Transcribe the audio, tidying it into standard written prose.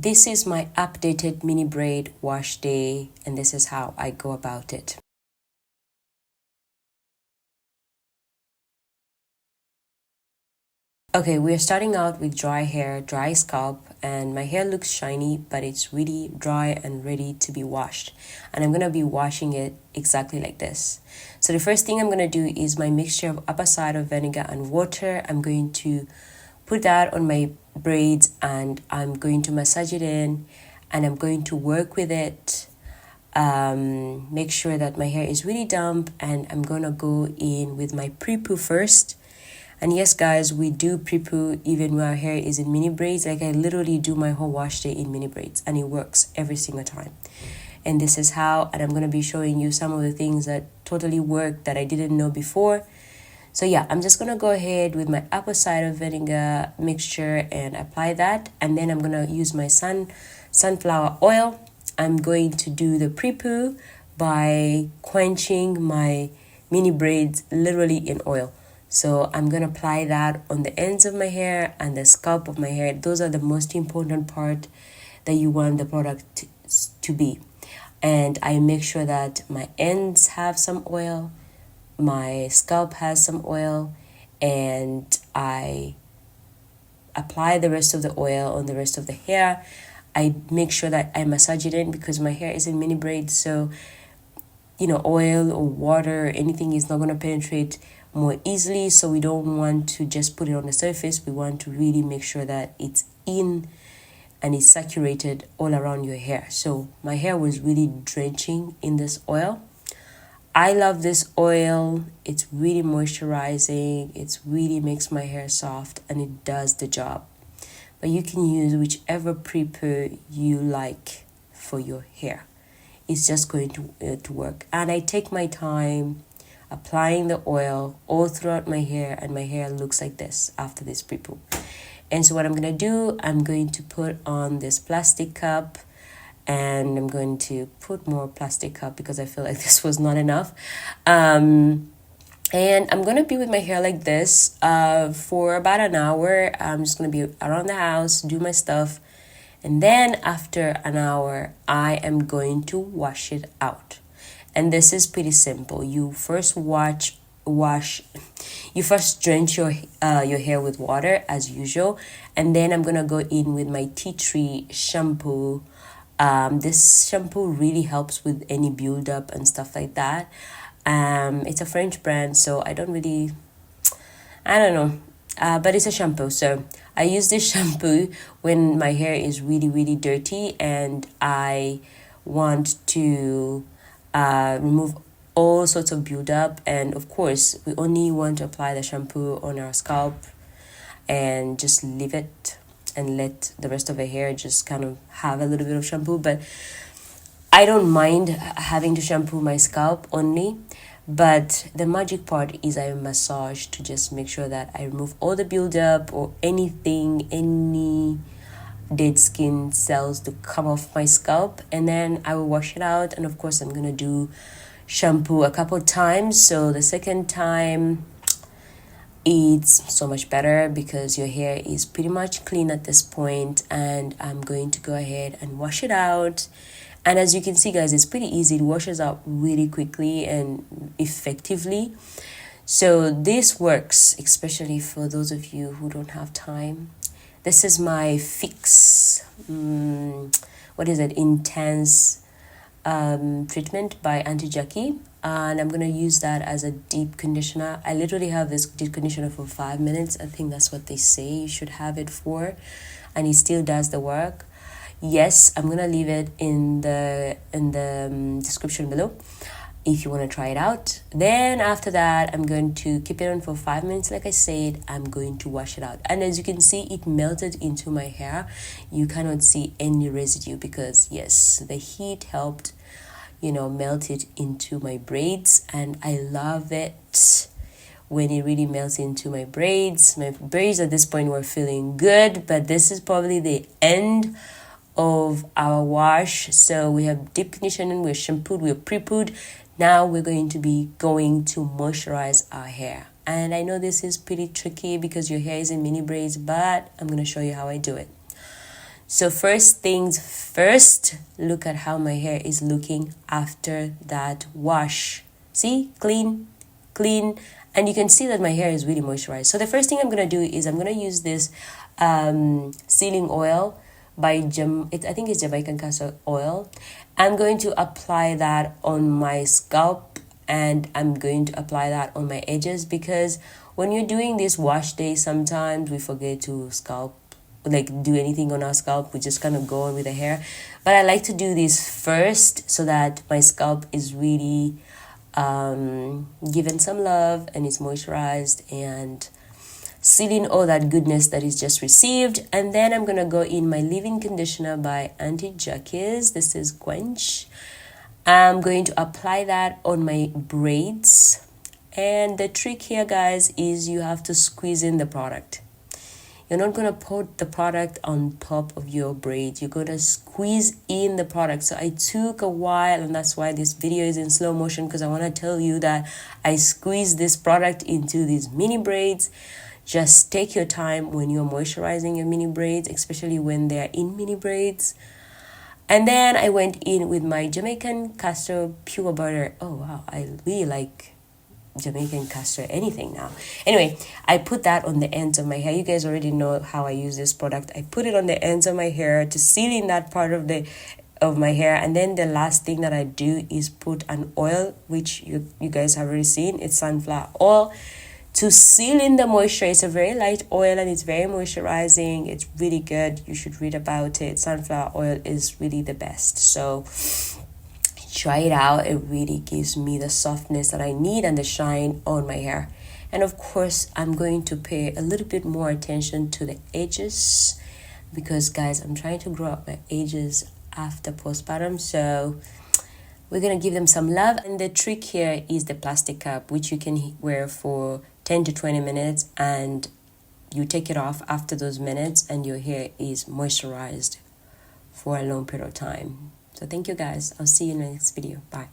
this is my updated mini braid wash day, and this is how I go about it. Okay, we are starting out with dry hair, dry scalp, and my hair looks shiny, but it's really dry and ready to be washed. And I'm going to be washing it exactly like this. So the first thing I'm going to do is my mixture of apple cider vinegar and water. I'm going to put that on my braids and I'm going to massage it in and I'm going to work with it. Make sure that my hair is really damp, and I'm going to go in with my pre-poo first. And yes, guys, we do pre-poo even when our hair is in mini braids. Like I literally do my whole wash day in mini braids, and it works every single time. And this is how, and I'm going to be showing you some of the things that totally work that I didn't know before. So yeah, I'm just going to go ahead with my apple cider vinegar mixture and apply that. And then I'm going to use my sunflower oil. I'm going to do the pre-poo by quenching my mini braids literally in oil. So I'm going to apply that on the ends of my hair and the scalp of my hair. Those are the most important part that you want the product to be. And I make sure that my ends have some oil, my scalp has some oil, and I apply the rest of the oil on the rest of the hair. I make sure that I massage it in because my hair is in mini braids. So, oil or water or anything is not going to penetrate more easily, so we don't want to just put it on the surface. We want to really make sure that it's in and it's saturated all around your hair. So my hair was really drenching in this oil. I love this oil. It's really moisturizing. It really makes my hair soft and it does the job. But you can use whichever pre-poo you like for your hair. It's just going to work. And I take my time applying the oil all throughout my hair, and my hair looks like this after this pre-poo. And so what I'm going to do, I'm going to put on this plastic cup, and I'm going to put more plastic cup because I feel like this was not enough. And I'm going to be with my hair like this for about an hour. I'm just going to be around the house, do my stuff. And then after an hour, I am going to wash it out. And this is pretty simple. You first you first drench your hair with water as usual. And then I'm going to go in with my tea tree shampoo. This shampoo really helps with any build-up and stuff like that. It's a French brand, so I don't know. But it's a shampoo. So I use this shampoo when my hair is really, really dirty and I want to remove all sorts of buildup. And of course, we only want to apply the shampoo on our scalp and just leave it and let the rest of the hair just kind of have a little bit of shampoo. But I don't mind having to shampoo my scalp only. But the magic part is I massage to just make sure that I remove all the buildup or any dead skin cells to come off my scalp, and then I will wash it out. And of course I'm gonna do shampoo a couple times, so the second time it's so much better because your hair is pretty much clean at this point. And I'm going to go ahead and wash it out. And as you can see, guys, it's pretty easy. It washes out really quickly and effectively. So this works, especially for those of you who don't have time. This is my fix, intense treatment by Anti-Jackie. And I'm going to use that as a deep conditioner. I literally have this deep conditioner for 5 minutes. I think that's what they say you should have it for. And it still does the work. Yes, I'm going to leave it in the description below if you want to try it out. Then after that, I'm going to keep it on for 5 minutes. Like I said, I'm going to wash it out. And as you can see, it melted into my hair. You cannot see any residue because, yes, the heat helped, melt it into my braids. And I love it when it really melts into my braids. My braids at this point were feeling good, but this is probably the end of our wash. So we have deep conditioning, we're shampooed, we're pre-pooed. Now we're going to be going to moisturize our hair. And I know this is pretty tricky because your hair is in mini braids, but I'm going to show you how I do it. So first things first, look at how my hair is looking after that wash. See, clean, clean, and you can see that my hair is really moisturized. So the first thing I'm gonna do is I'm gonna use this sealing oil by I think it's Jamaican castor oil. I'm going to apply that on my scalp, and I'm going to apply that on my edges, because when you're doing this wash day, sometimes we forget to do anything on our scalp. We just kind of go on with the hair, but I like to do this first so that my scalp is really given some love and it's moisturized and sealing all that goodness that is just received. And then I'm gonna go in my leave-in conditioner by anti-dandruff. This is Quench. I'm going to apply that on my braids, and the trick here, guys, is you have to squeeze in the product. You're not going to put the product on top of your braid. You're going to squeeze in the product. So I took a while, and that's why this video is in slow motion, because I want to tell you that I squeezed this product into these mini braids. Just take your time when you're moisturizing your mini braids, especially when they're in mini braids. And then I went in with my Jamaican Castor pure butter. Oh, wow. I really like Jamaican Castor anything now. Anyway, I put that on the ends of my hair. You guys already know how I use this product. I put it on the ends of my hair to seal in that part of my hair. And then the last thing that I do is put an oil, which you guys have already seen. It's sunflower oil, to seal in the moisture. It's a very light oil and it's very moisturizing. It's really good. You should read about it. Sunflower oil is really the best. So try it out. It really gives me the softness that I need and the shine on my hair. And of course, I'm going to pay a little bit more attention to the edges, because guys, I'm trying to grow up my edges after postpartum. So we're going to give them some love. And the trick here is the plastic cap, which you can wear for 10 to 20 minutes, and you take it off after those minutes and your hair is moisturized for a long period of time. So thank you guys. I'll see you in the next video. Bye.